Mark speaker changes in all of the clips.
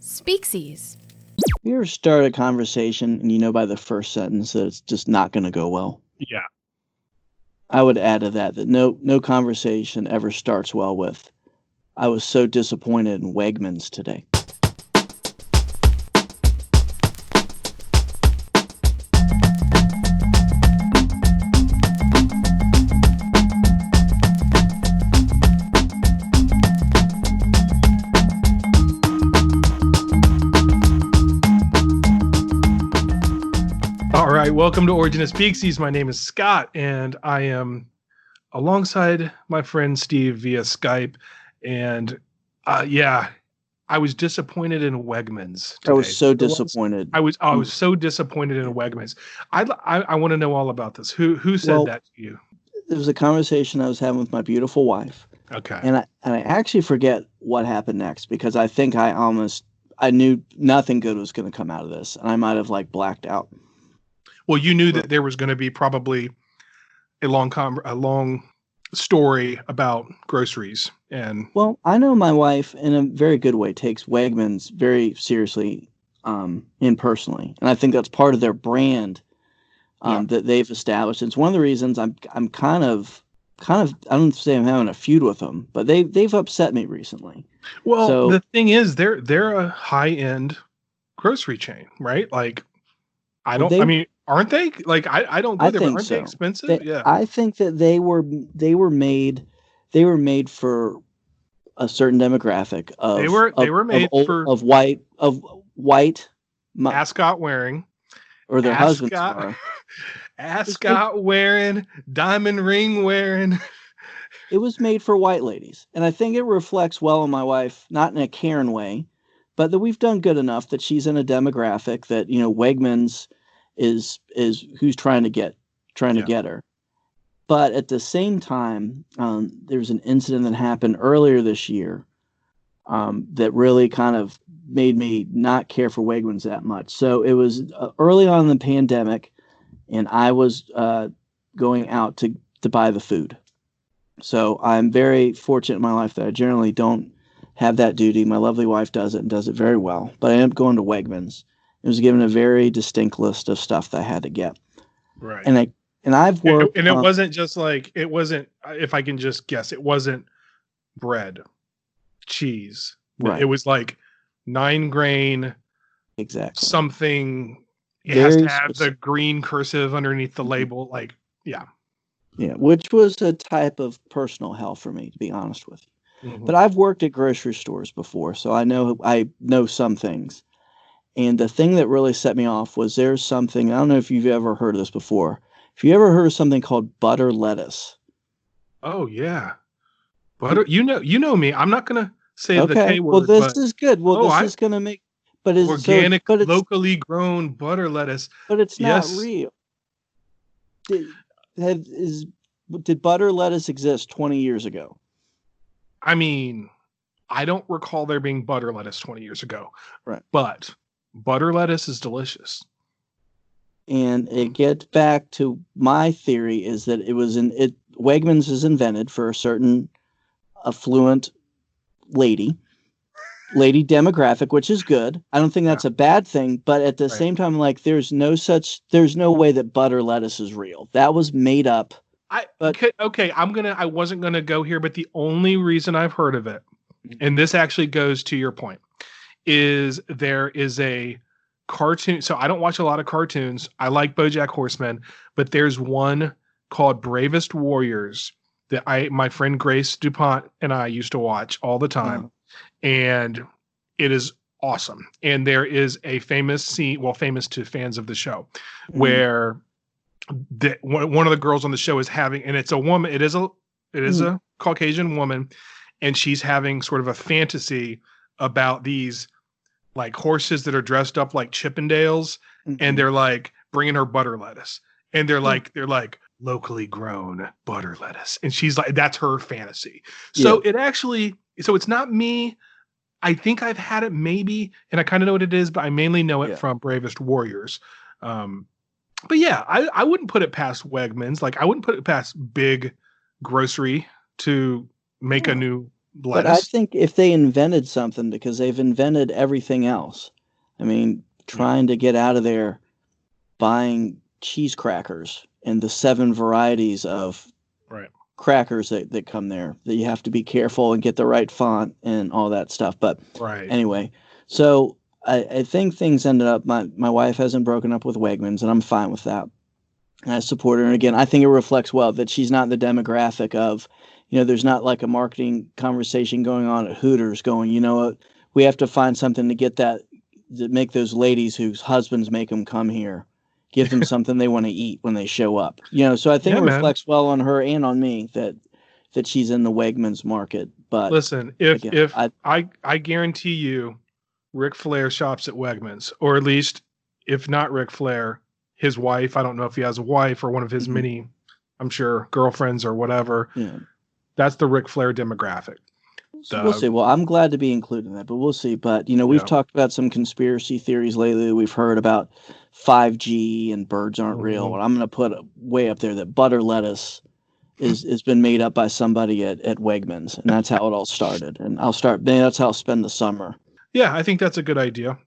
Speaker 1: Speakcies.
Speaker 2: You ever start a conversation and you know by the first sentence that it's just not going to go well?
Speaker 3: Yeah.
Speaker 2: I would add to that no conversation ever starts well with, I was so disappointed in Wegmans today.
Speaker 3: All right. Welcome to Origin of Speakcies. My name is Scott, and I am alongside my friend Steve via Skype. And I was disappointed in Wegmans today.
Speaker 2: I was so disappointed.
Speaker 3: I was so disappointed in Wegmans. I want to know all about this. Who said that to you?
Speaker 2: There was a conversation I was having with my beautiful wife.
Speaker 3: Okay.
Speaker 2: And I actually forget what happened next because I think I knew nothing good was going to come out of this, and I might have blacked out.
Speaker 3: Well, you knew that there was going to be probably a long story about groceries.
Speaker 2: Well, I know my wife, in a very good way, takes Wegmans very seriously, impersonally, and I think that's part of their brand that they've established. It's one of the reasons I'm kind of I don't say I'm having a feud with them, but they've upset me recently.
Speaker 3: Well, the thing is, they're a high-end grocery chain, right? Aren't they? I don't go there, but aren't they expensive? Yeah.
Speaker 2: I think that they were made for a certain demographic of white
Speaker 3: ascot wearing,
Speaker 2: or their husbands are
Speaker 3: ascot wearing, diamond ring wearing.
Speaker 2: It was made for white ladies, and I think it reflects well on my wife, not in a Karen way, but that we've done good enough that she's in a demographic that Wegmans is who's trying to get her. But at the same time, there's an incident that happened earlier this year that really kind of made me not care for Wegmans that much. So it was early on in the pandemic, and I was going out to buy the food. So I'm very fortunate in my life that I generally don't have that duty. My lovely wife does it and does it very well. But I ended up going to Wegmans. It was given a very distinct list of stuff that I had to get.
Speaker 3: Right.
Speaker 2: And I've worked.
Speaker 3: And it wasn't just it wasn't, if I can just guess, it wasn't bread, cheese.
Speaker 2: Right.
Speaker 3: It was 9-grain.
Speaker 2: Exactly.
Speaker 3: Something. It
Speaker 2: very
Speaker 3: has to have the green cursive underneath the label. Yeah,
Speaker 2: which was a type of personal hell for me, to be honest with you. Mm-hmm. But I've worked at grocery stores before, so I know some things. And the thing that really set me off was there's something, I don't know if you've ever heard of this before. If you ever heard of something called butter lettuce.
Speaker 3: Oh yeah. Butter, you know me. I'm not gonna say the K word.
Speaker 2: Well, this is good. Well, this is gonna make
Speaker 3: organic, locally grown butter lettuce.
Speaker 2: But it's not real. Did butter lettuce exist 20 years ago?
Speaker 3: I mean, I don't recall there being butter lettuce 20 years ago.
Speaker 2: Right.
Speaker 3: But butter lettuce is delicious.
Speaker 2: And it gets back to my theory is that Wegmans is invented for a certain affluent lady demographic, which is good. I don't think that's a bad thing, but at the same time, there's no way that butter lettuce is real. That was made up.
Speaker 3: I wasn't gonna go here, but the only reason I've heard of it, and this actually goes to your point, is there is a cartoon. So I don't watch a lot of cartoons. I like BoJack Horseman, but there's one called Bravest Warriors that my friend Grace DuPont and I used to watch all the time. And it is awesome. And there is a famous scene, famous to fans of the show, where one of the girls on the show is having, and it's a woman, it is a Caucasian woman, and she's having sort of a fantasy about these horses that are dressed up like Chippendales, and they're bringing her butter lettuce, and they're locally grown butter lettuce, and she's that's her fantasy. So it's not me. I think I've had it maybe, and I kind of know what it is, but I mainly know it from Bravest Warriors. But yeah, I wouldn't put it past Wegmans. I wouldn't put it past big grocery to make a new
Speaker 2: But I
Speaker 3: lettuce.
Speaker 2: think if they invented something, because they've invented everything else. I mean,
Speaker 3: Yeah.
Speaker 2: trying to get out of there buying cheese crackers and the 7 varieties of
Speaker 3: Right.
Speaker 2: crackers that come there, that you have to be careful and get the right font and all that stuff. But
Speaker 3: Right.
Speaker 2: anyway, so I think things ended up, my wife hasn't broken up with Wegmans, and I'm fine with that. And I support her. And again, I think it reflects well that she's not in the demographic of, there's not like a marketing conversation going on at Hooters going, you know what, we have to find something to get to make those ladies whose husbands make them come here, give them something they want to eat when they show up. So I think
Speaker 3: Yeah,
Speaker 2: it
Speaker 3: man.
Speaker 2: reflects well on her and on me that she's in the Wegmans market. But
Speaker 3: Listen, if
Speaker 2: again,
Speaker 3: if I guarantee you, Ric Flair shops at Wegmans, or at least if not Ric Flair, his wife. I don't know if he has a wife or one of his
Speaker 2: mhm,
Speaker 3: many, I'm sure, girlfriends or whatever.
Speaker 2: yeah.
Speaker 3: That's the Ric Flair demographic.
Speaker 2: So we'll
Speaker 3: The
Speaker 2: see. Well, I'm glad to be included in that, but we'll see. But we've
Speaker 3: yeah.
Speaker 2: talked about some conspiracy theories lately. We've heard about 5G and birds aren't real.
Speaker 3: Mhm.
Speaker 2: And I'm going to put way up there that butter lettuce is been made up by somebody at Wegmans, and that's how it all started. And that's how I'll spend the summer.
Speaker 3: Yeah, I think that's a good idea.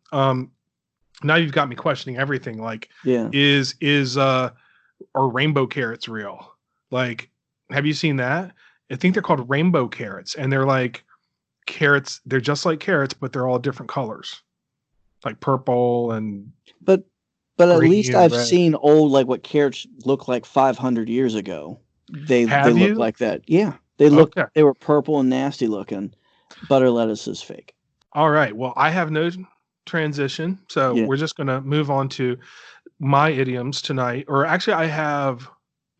Speaker 3: Now you've got me questioning everything. Like,
Speaker 2: Yeah.
Speaker 3: are rainbow carrots real? Like, have you seen that? I think they're called rainbow carrots, and they're like carrots. They're just like carrots, but they're all different colors, like purple and
Speaker 2: But at
Speaker 3: green
Speaker 2: least
Speaker 3: and
Speaker 2: I've
Speaker 3: red.
Speaker 2: seen old, like what carrots look like 500 years ago. They
Speaker 3: Have
Speaker 2: look
Speaker 3: you?
Speaker 2: like that. Yeah.
Speaker 3: Okay.
Speaker 2: They were purple and nasty looking. Butter lettuce is fake.
Speaker 3: All right. Well, I have no transition, so
Speaker 2: Yeah.
Speaker 3: we're just going to move on to my idioms tonight. Or actually, I have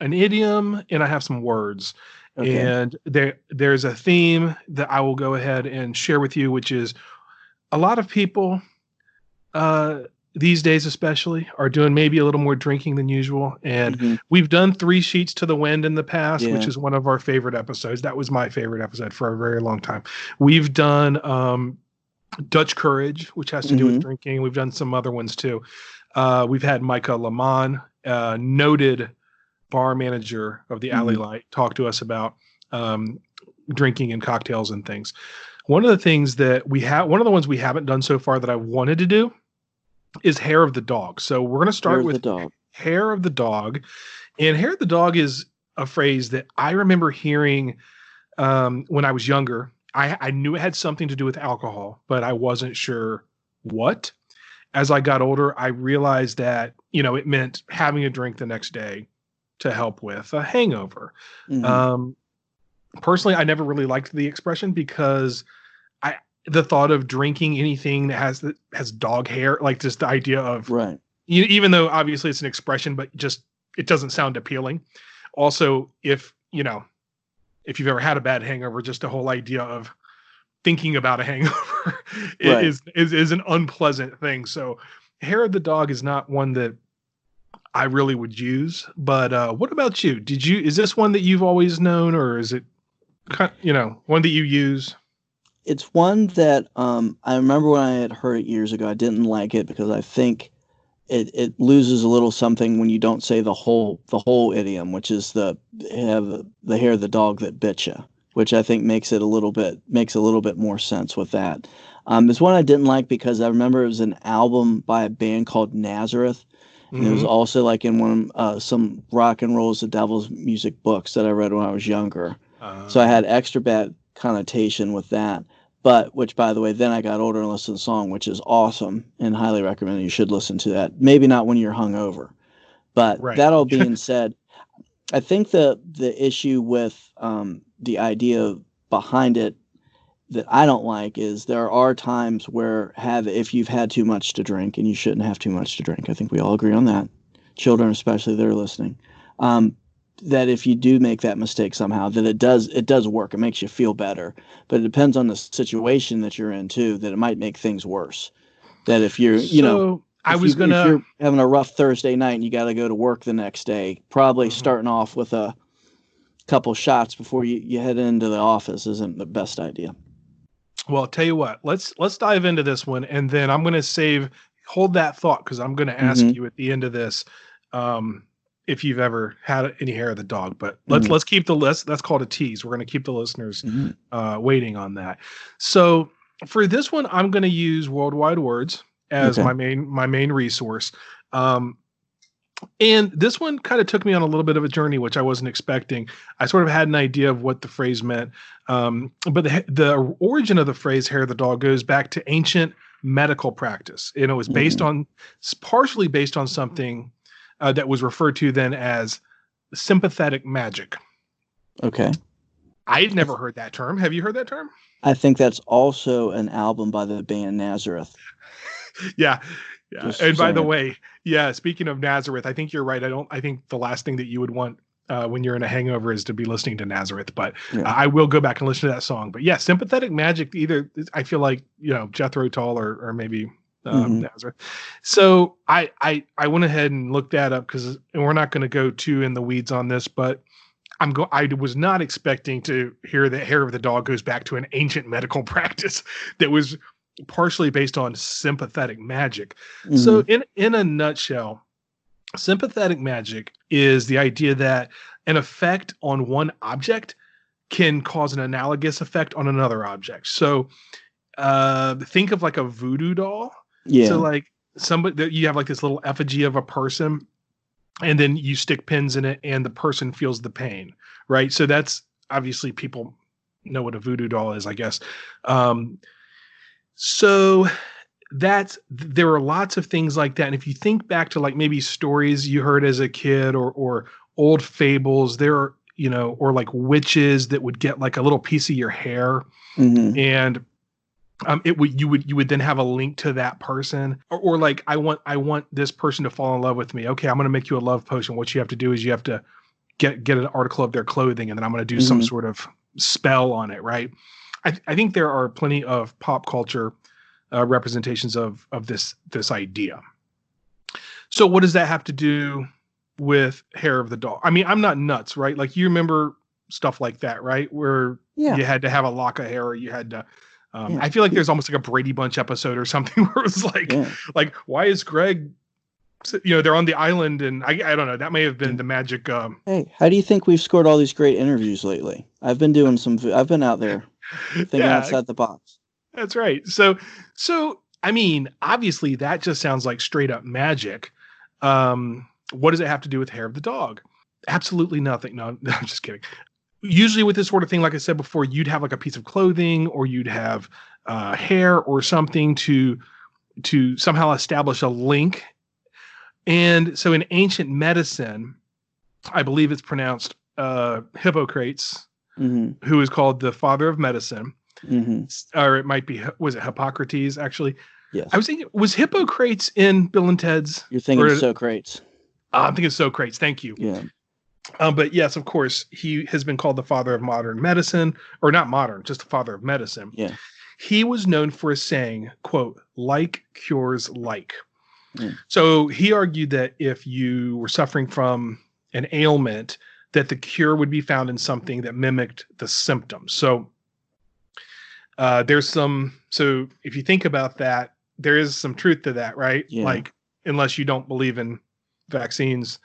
Speaker 3: an idiom and I have some words.
Speaker 2: Okay.
Speaker 3: And there's a theme that I will go ahead and share with you, which is a lot of people uh, these days, especially, are doing maybe a little more drinking than usual. And
Speaker 2: Hmm.
Speaker 3: we've done Three Sheets to the Wind in the past, which
Speaker 2: Yeah.
Speaker 3: is one of our favorite episodes. That was my favorite episode for a very long time. We've done Dutch Courage, which has to do with
Speaker 2: Hmm.
Speaker 3: drinking. We've done some other ones too. We've had Micah Lamont, noted bar manager of the Alley
Speaker 2: Hmm.
Speaker 3: Light, talk to us about drinking and cocktails and things. One of the things that one of the ones we haven't done so far that I wanted to do is hair of the dog. So we're going to
Speaker 2: Hair
Speaker 3: start
Speaker 2: of the
Speaker 3: with
Speaker 2: dog.
Speaker 3: hair of the dog. And hair of the dog is a phrase that I remember hearing when I was younger. I knew it had something to do with alcohol, but I wasn't sure what. As I got older, I realized that, it meant having a drink the next day to help with a hangover.
Speaker 2: Hmm.
Speaker 3: Um, Personally, I never really liked the expression because the thought of drinking anything that has dog hair, like just the idea of,
Speaker 2: Right.
Speaker 3: even though obviously it's an expression, but just it doesn't sound appealing. Also, if you've ever had a bad hangover, just the whole idea of thinking about a hangover
Speaker 2: Right.
Speaker 3: is an unpleasant thing. So hair of the dog is not one that I really would use. But what about you? Is this one that you've always known, or is it one that you use?
Speaker 2: It's one that I remember when I had heard it years ago. I didn't like it because I think it loses a little something when you don't say the whole idiom, which is have the hair of the dog that bit you, which I think makes a little bit more sense with that. It's one I didn't like because I remember it was an album by a band called Nazareth, and it was
Speaker 3: Mm-hmm.
Speaker 2: also like in one some rock and roll is the devil's music books that I read when I was younger. So I had extra bad connotation with that. But which, by the way, then I got older and listened to the song, which is awesome and highly recommend. You should listen to that. Maybe not when you're hungover. But
Speaker 3: Right.
Speaker 2: that all being said, I think the issue with the idea behind it that I don't like is there are times where if you've had too much to drink, and you shouldn't have too much to drink. I think we all agree on that. Children, especially, that are listening. That if you do make that mistake somehow, that it does work. It makes you feel better, but it depends on the situation that you're in too. That it might make things worse. That if you're,
Speaker 3: So I was
Speaker 2: if
Speaker 3: gonna.
Speaker 2: you're having a rough Thursday night and you got to go to work the next day, probably
Speaker 3: Mhm.
Speaker 2: starting off with a couple shots before you head into the office isn't the best idea.
Speaker 3: Well, I'll tell you what. Let's dive into this one, and then I'm gonna hold that thought because I'm gonna ask
Speaker 2: Hmm.
Speaker 3: you at the end of this. Um, if you've ever had any hair of the dog, but
Speaker 2: Mhm.
Speaker 3: let's keep the list. That's called a tease. We're going to keep the listeners
Speaker 2: Mhm.
Speaker 3: waiting on that. So for this one, I'm going to use Worldwide Words as
Speaker 2: Okay.
Speaker 3: my main resource. And this one kind of took me on a little bit of a journey, which I wasn't expecting. I sort of had an idea of what the phrase meant. But the origin of the phrase hair of the dog goes back to ancient medical practice. And it was partially based on something that was referred to then as sympathetic magic.
Speaker 2: Okay.
Speaker 3: I had never heard that term. Have you heard that term?
Speaker 2: I think that's also an album by the band Nazareth.
Speaker 3: Yeah. Yeah.
Speaker 2: Just
Speaker 3: And by the
Speaker 2: saying.
Speaker 3: way, yeah, speaking of Nazareth, I think you're right. I think the last thing that you would want when you're in a hangover is to be listening to Nazareth, but
Speaker 2: Yeah.
Speaker 3: I will go back and listen to that song. But yeah, sympathetic magic, either I feel like, Jethro Tull or maybe Nazareth. So I went ahead and looked that up and we're not going to go too in the weeds on this, but I was not expecting to hear that hair of the dog goes back to an ancient medical practice that was partially based on sympathetic magic. So in a nutshell, sympathetic magic is the idea that an effect on one object can cause an analogous effect on another object. So think of like a voodoo doll.
Speaker 2: Yeah.
Speaker 3: So like somebody that you have like this little effigy of a person, and then you stick pins in it and the person feels the pain, right? So that's obviously people know what a voodoo doll is, I guess. So there are lots of things like that. And if you think back to like maybe stories you heard as a kid or old fables, there are, or like witches that would get like a little piece of your hair and you would then have a link to that person or like, I want this person to fall in love with me. Okay. I'm going to make you a love potion. What you have to do is you have to get an article of their clothing and then I'm going to do some sort of spell on it. Right. I think there are plenty of pop culture representations of this idea. So what does that have to do with hair of the dog? I mean, I'm not nuts, right? Like you remember stuff like that, right? Where you had to have a lock of hair or you had to, I feel like there's almost like a Brady Bunch episode or something where it's like, why is Greg, they're on the island and I don't know, that may have been the magic.
Speaker 2: Hey, how do you think we've scored all these great interviews lately? I've been out there thinking outside the box.
Speaker 3: That's right. So, I mean, obviously that just sounds like straight up magic. What does it have to do with hair of the dog? Absolutely nothing. No, I'm just kidding. Usually with this sort of thing, like I said before, you'd have like a piece of clothing or you'd have hair or something to somehow establish a link. And so in ancient medicine, I believe it's pronounced Hippocrates, who is called the father of medicine. Or it might be, was it Hippocrates actually?
Speaker 2: Yes.
Speaker 3: I was thinking, was Hippocrates in Bill and Ted's?
Speaker 2: You're thinking Socrates.
Speaker 3: I'm thinking Socrates. Thank you.
Speaker 2: Yeah.
Speaker 3: But yes, of course, he has been called the father of modern medicine, or not modern, just the father of medicine.
Speaker 2: Yeah.
Speaker 3: He was known for saying, quote, like cures like. So he argued that if you were suffering from an ailment, that the cure would be found in something that mimicked the symptoms. So so if you think about that, there is some truth to that, right?
Speaker 2: Yeah.
Speaker 3: Like, unless you don't believe in vaccines.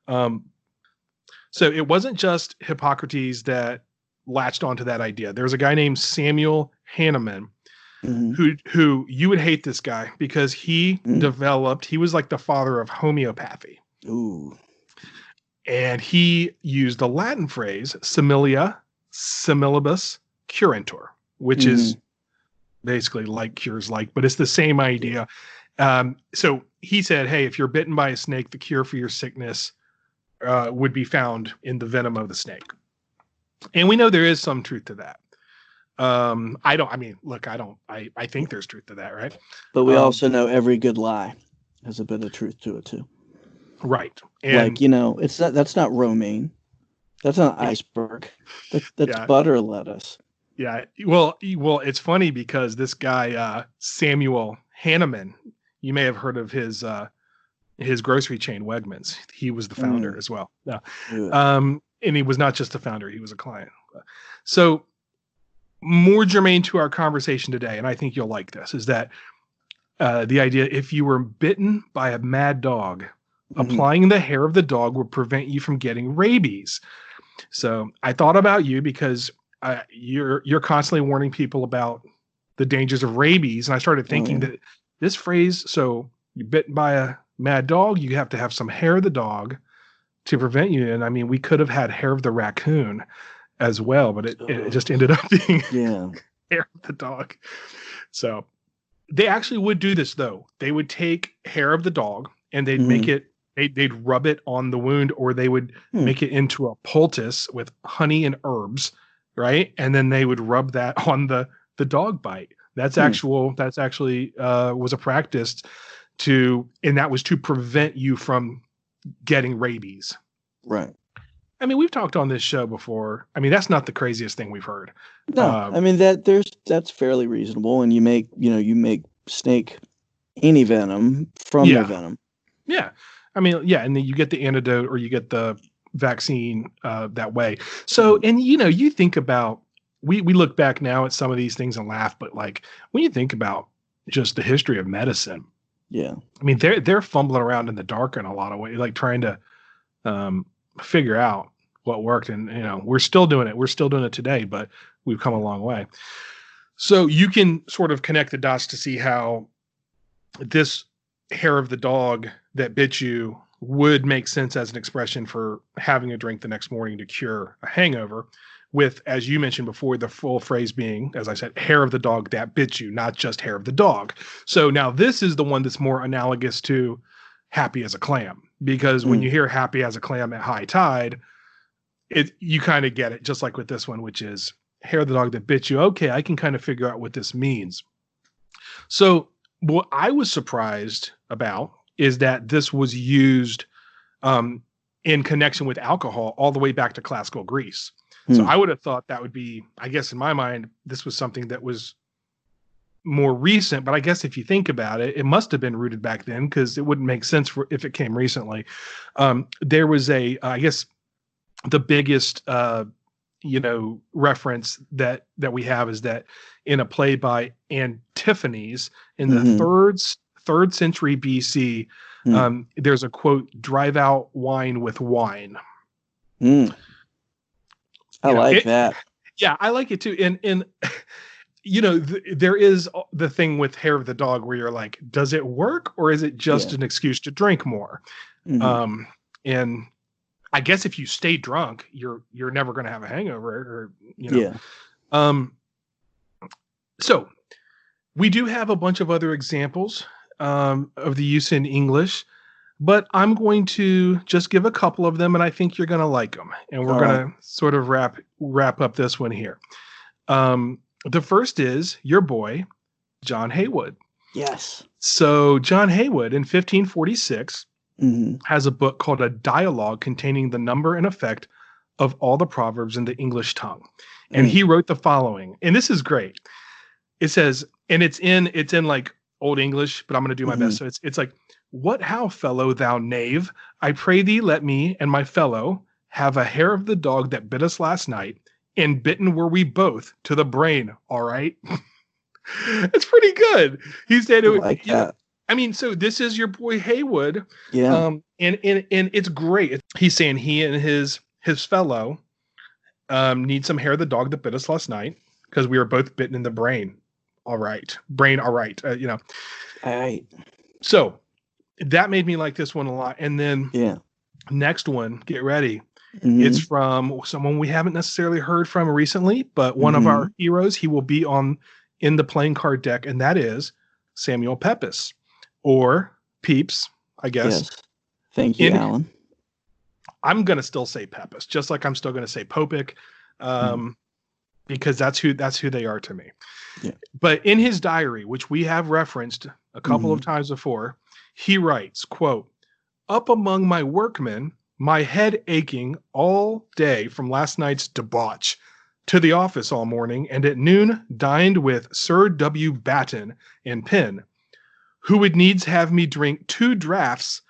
Speaker 3: So it wasn't just Hippocrates that latched onto that idea. There's a guy named Samuel Hahnemann who you would hate this guy because he was like the father of homeopathy.
Speaker 2: Ooh.
Speaker 3: And he used the Latin phrase similia similibus curantur, which is basically like cures like, but it's the same idea. So he said, hey, if you're bitten by a snake, the cure for your sickness would be found in the venom of the snake. And we know there is some truth to that. I think there's truth to that, right?
Speaker 2: But we also know every good lie has a bit of truth to it too.
Speaker 3: Right. And
Speaker 2: that's not romaine. That's not iceberg. That's butter lettuce.
Speaker 3: Yeah. Well, it's funny because this guy, Samuel Hahnemann, you may have heard of his grocery chain, Wegmans. He was the founder as well. Yeah. And he was not just the founder, he was a client. So more germane to our conversation today, and I think you'll like this, is that the idea, if you were bitten by a mad dog, Applying the hair of the dog will prevent you from getting rabies. So I thought about you because you're constantly warning people about the dangers of rabies. And I started thinking that this phrase, so you're bitten by a mad dog, you have to have some hair of the dog to prevent you. And I mean, we could have had hair of the raccoon as well, but it just ended up being hair of the dog. So they actually would do this though. They would take hair of the dog and they'd make it, they'd rub it on the wound, or they would make it into a poultice with honey and herbs, right? And then they would rub that on the dog bite. That's actually was a practice and that was to prevent you from getting rabies.
Speaker 2: Right.
Speaker 3: I mean, we've talked on this show before. I mean, that's not the craziest thing we've heard.
Speaker 2: No, I mean that's fairly reasonable. And you make snake any venom from the venom.
Speaker 3: Yeah. I mean, yeah, and then you get the antidote or you get the vaccine that way. So, and you think about, we look back now at some of these things and laugh, but like when you think about just the history of medicine, I mean, they're fumbling around in the dark in a lot of ways, like trying to figure out what worked. And we're still doing it. We're still doing it today, but we've come a long way. So you can sort of connect the dots to see how this hair of the dog that bit you would make sense as an expression for having a drink the next morning to cure a hangover, with, as you mentioned before, the full phrase being, as I said, hair of the dog that bit you, not just hair of the dog. So now this is the one that's more analogous to happy as a clam, because when you hear happy as a clam at high tide, you kind of get it, just like with this one, which is hair of the dog that bit you. Okay, I can kind of figure out what this means. So what I was surprised about is that this was used in connection with alcohol all the way back to classical Greece. So I would have thought that would be, I guess in my mind, this was something that was more recent, but I guess if you think about it, it must have been rooted back then, because it wouldn't make sense if it came recently. There was I guess the biggest, reference that we have is that in a play by Antiphanes in the third century BC, there's a quote, "Drive out wine with wine."
Speaker 2: I like that.
Speaker 3: Yeah, I like it too. And there is the thing with hair of the dog where you're like, does it work, or is it just an excuse to drink more? And I guess if you stay drunk, you're never going to have a hangover, So we do have a bunch of other examples of the use in English, but I'm going to just give a couple of them, and I think you're going to like them. And we're going to sort of wrap up this one here. The first is your boy, John Haywood.
Speaker 2: Yes.
Speaker 3: So John Haywood in 1546 has a book called A Dialogue containing the number and effect of all the proverbs in the English tongue. And he wrote the following, and this is great. It says, and it's in like Old English, but I'm going to do my best. So it's like, "What how, fellow, thou knave? I pray thee, let me and my fellow have a hair of the dog that bit us last night, and bitten were we both to the brain, all right?" It's pretty good. He said it
Speaker 2: like that.
Speaker 3: I mean, so this is your boy Haywood.
Speaker 2: Yeah.
Speaker 3: And it's great. He's saying he and his fellow need some hair of the dog that bit us last night, because we were both bitten in the brain. All right. Brain, all right. All
Speaker 2: right.
Speaker 3: So that made me like this one a lot. And then next one, get ready. It's from someone we haven't necessarily heard from recently, but one of our heroes. He will be in the playing card deck, and that is Samuel Pepys, or Pepys, I guess.
Speaker 2: Yes. Thank you, Alan.
Speaker 3: I'm going to still say Pepys, just like I'm still going to say Popic, because that's who they are to me. Yeah. But in his diary, which we have referenced a couple of times before, he writes, quote, "Up among my workmen, my head aching all day from last night's debauch, to the office all morning, and at noon dined with Sir W. Batten and Penn, who would needs have me drink 2 draughts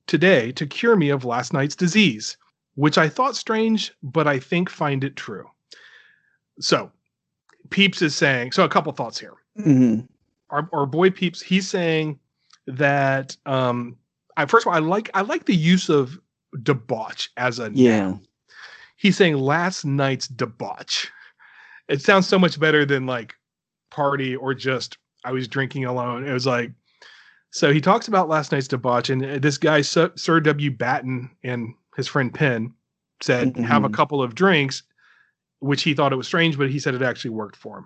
Speaker 3: today to cure me of last night's disease, which I thought strange, but I think find it true." So Pepys is saying, so a couple thoughts here. Our boy Pepys, he's saying that first of all, I like the use of debauch as a
Speaker 2: Yeah.
Speaker 3: noun. He's saying last night's debauch. It sounds so much better than like party or just I was drinking alone. It was like, so he talks about last night's debauch, and this guy, Sir W. Batten, and his friend Penn said, have a
Speaker 2: Mm-hmm.
Speaker 3: couple of drinks, which he thought it was strange, but he said it actually worked for him.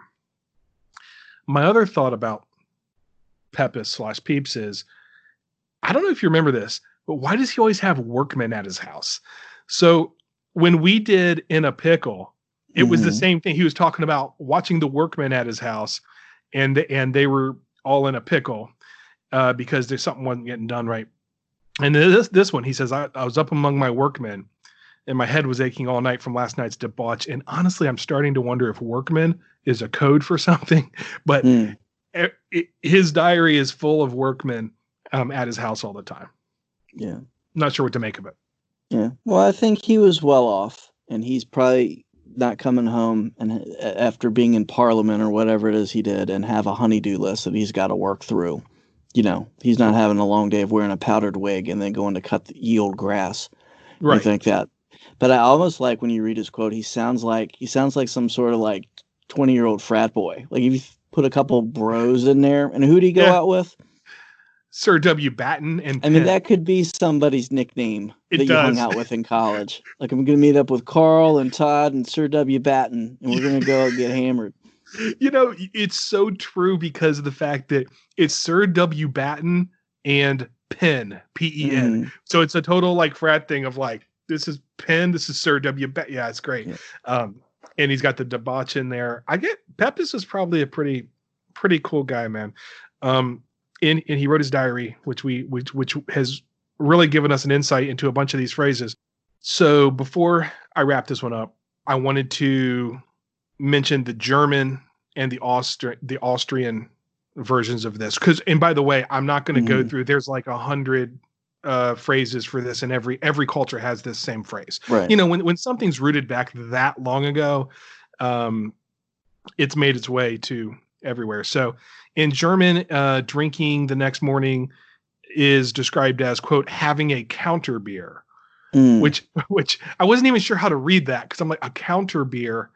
Speaker 3: My other thought about Pepys / Pepys is, I don't know if you remember this, but why does he always have workmen at his house? So when we did In a Pickle, it was the same thing. He was talking about watching the workmen at his house, and they were all in a pickle because there's something wasn't getting done right. And this one, he says, I was up among my workmen, and my head was aching all night from last night's debauch. And honestly, I'm starting to wonder if workmen is a code for something. But his diary is full of workmen at his house all the time.
Speaker 2: Yeah.
Speaker 3: Not sure what to make of it.
Speaker 2: Yeah. Well, I think he was well off, and he's probably not coming home and after being in Parliament or whatever it is he did, and have a honeydew list that he's got to work through. You know, he's not having a long day of wearing a powdered wig and then going to cut the ye old grass.
Speaker 3: Right.
Speaker 2: I think that. But I almost like when you read his quote, he sounds like some sort of like 20-year-old frat boy. Like if you put a couple bros in there, and who'd he go out with?
Speaker 3: Sir W. Batten and
Speaker 2: I mean, that could be somebody's nickname that you hung out with in college. Like, I'm going to meet up with Carl and Todd and Sir W. Batten, and we're going to go get hammered.
Speaker 3: You know, it's so true because of the fact that it's Sir W. Batten and Penn, P-E-N.
Speaker 2: Mm.
Speaker 3: So it's a total like frat thing of like, this is Penn, this is Sir W. Batten. Yeah, it's great. Yeah. And he's got the debauch in there. I get Pepys is probably a pretty cool guy, man. And he wrote his diary, which has really given us an insight into a bunch of these phrases. So before I wrap this one up, I wanted to mention the German and the Austrian versions of this. And by the way, I'm not going to go through. There's like 100 phrases for this, and every culture has this same phrase.
Speaker 2: Right.
Speaker 3: You know, when something's rooted back that long ago, it's made its way to everywhere. So in German, drinking the next morning is described as, quote, having a counter beer, which I wasn't even sure how to read that, because I'm like, a counter beer,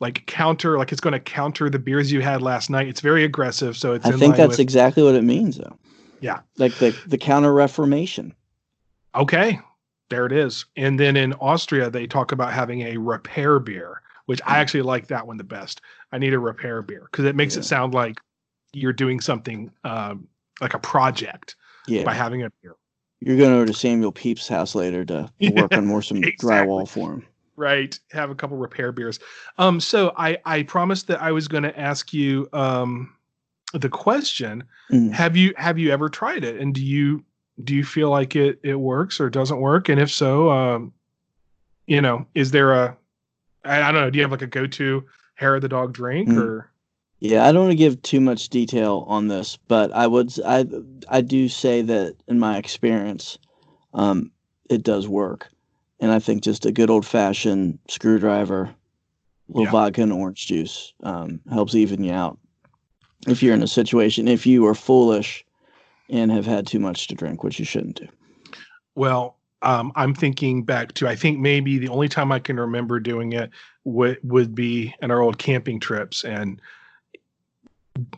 Speaker 3: like counter, like it's going to counter the beers you had last night. It's very aggressive. So it's,
Speaker 2: I think that's exactly what it means, though.
Speaker 3: Yeah.
Speaker 2: Like the counter reformation.
Speaker 3: Okay. There it is. And then in Austria, they talk about having a repair beer, which I actually like that one the best. I need a repair beer because it makes it sound like you're doing something like a project by having a beer.
Speaker 2: You're going over to Samuel Pepys' house later to work on some drywall for him.
Speaker 3: Right. Have a couple repair beers. So I promised that I was going to ask you the question. Have you ever tried it? And do you feel like it works or doesn't work? And if so, is there I don't know, do you have like a go-to hair of the dog drink or?
Speaker 2: Yeah, I don't want to give too much detail on this, but I do say that in my experience, it does work. And I think just a good old-fashioned screwdriver, a little vodka and orange juice helps even you out. If you're in a situation, if you are foolish and have had too much to drink, which you shouldn't do.
Speaker 3: Well, I'm thinking back to, I think maybe the only time I can remember doing it would be in our old camping trips, and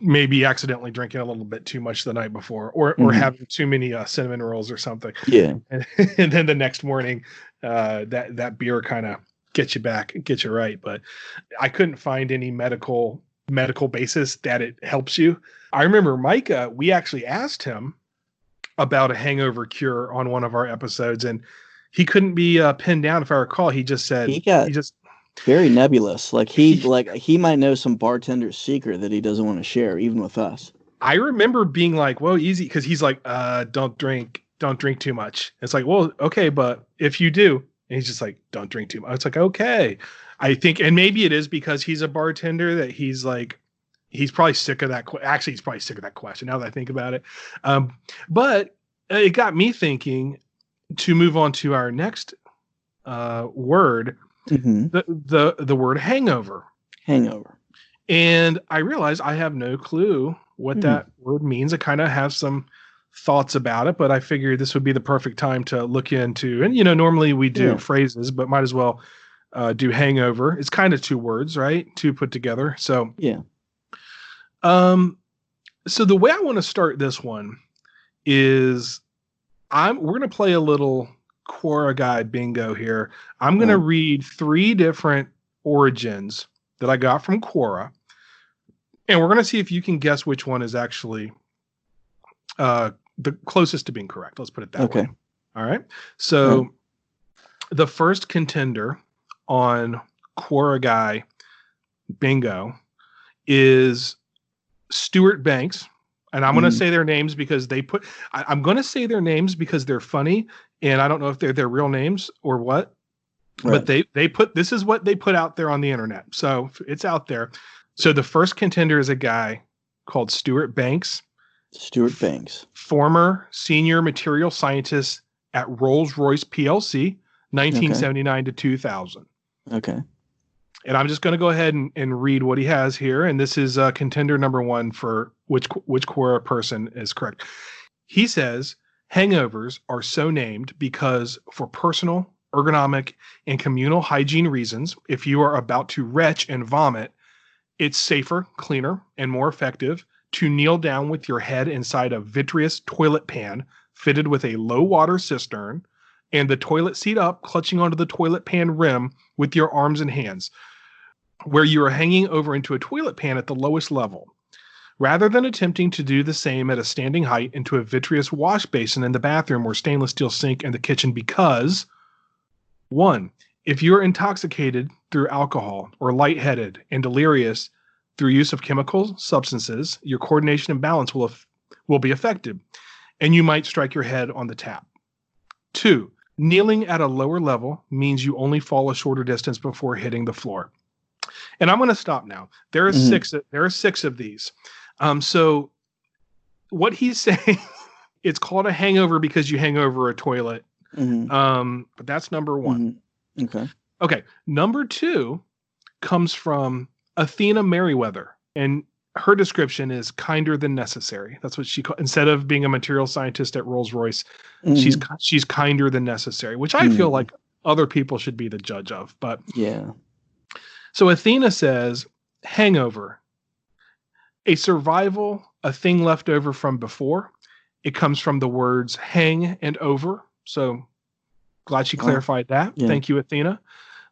Speaker 3: maybe accidentally drinking a little bit too much the night before, or having too many cinnamon rolls or something. Yeah. And then the next morning, that beer kind of gets you back, gets you right. But I couldn't find any medical basis that it helps you. I remember Micah, we actually asked him about a hangover cure on one of our episodes, and he couldn't be pinned down. If I recall, he just said he just
Speaker 2: very nebulous. Like he might know some bartender's secret that he doesn't want to share, even with us.
Speaker 3: I remember being like, "Whoa, easy," because he's like, don't drink too much." It's like, well, okay, but if you do, and he's just like, don't drink too much. It's like, okay, I think, and maybe it is because he's a bartender that he's like, he's probably sick of that. Actually, he's probably sick of that question now that I think about it. But it got me thinking to move on to our next word. The word hangover.
Speaker 2: Hangover.
Speaker 3: And I realized I have no clue what that word means. I kind of have some thoughts about it, but I figured this would be the perfect time to look into. And normally we do phrases, but might as well do hangover. It's kind of two words, right? Two put together. So
Speaker 2: yeah.
Speaker 3: So the way I want to start this one is we're going to play a little Quora Guide bingo here. I'm going to read 3 different origins that I got from Quora, and we're going to see if you can guess which one is actually the closest to being correct. Let's put it that way. All right. So the first contender on Quora Guy bingo is Stuart Banks. And I'm going to say their names because I'm going to say their names because they're funny. And I don't know if they're their real names or what, but this is what they put out there on the internet. So it's out there. So the first contender is a guy called Stuart Banks.
Speaker 2: Stuart Banks.
Speaker 3: Former senior material scientist at Rolls-Royce PLC, 1979 to 2000.
Speaker 2: Okay.
Speaker 3: And I'm just going to go ahead and read what he has here. And this is contender number 1 for which Quora person is correct. He says, hangovers are so named because for personal, ergonomic, and communal hygiene reasons, if you are about to retch and vomit, it's safer, cleaner, and more effective to kneel down with your head inside a vitreous toilet pan fitted with a low water cistern and the toilet seat up, clutching onto the toilet pan rim with your arms and hands, where you are hanging over into a toilet pan at the lowest level, rather than attempting to do the same at a standing height into a vitreous wash basin in the bathroom or stainless steel sink in the kitchen because, 1, if you are intoxicated through alcohol or lightheaded and delirious through use of chemical substances, your coordination and balance will be affected, and you might strike your head on the tap. 2, kneeling at a lower level means you only fall a shorter distance before hitting the floor. And I'm going to stop now. There are 6. There are 6 of these. So what he's saying, it's called a hangover because you hang over a toilet. But that's number 1. Okay. Number 2 comes from Athena Merriweather, and her description is kinder than necessary. That's what she called. Instead of being a material scientist at Rolls-Royce, she's kinder than necessary, which I feel like other people should be the judge of. But
Speaker 2: yeah.
Speaker 3: So Athena says, hangover, a survival, a thing left over from before. It comes from the words hang and over. So glad she clarified that. Yeah. Thank you, Athena.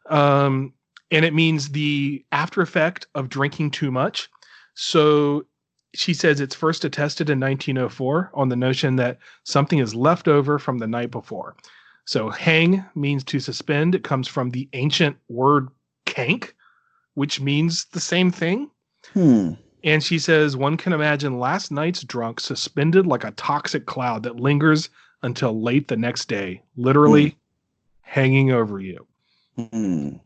Speaker 3: And it means the after effect of drinking too much. So she says it's first attested in 1904 on the notion that something is left over from the night before. So hang means to suspend. It comes from the ancient word kank, which means the same thing. And she says one can imagine last night's drunk suspended like a toxic cloud that lingers until late the next day, literally hanging over you.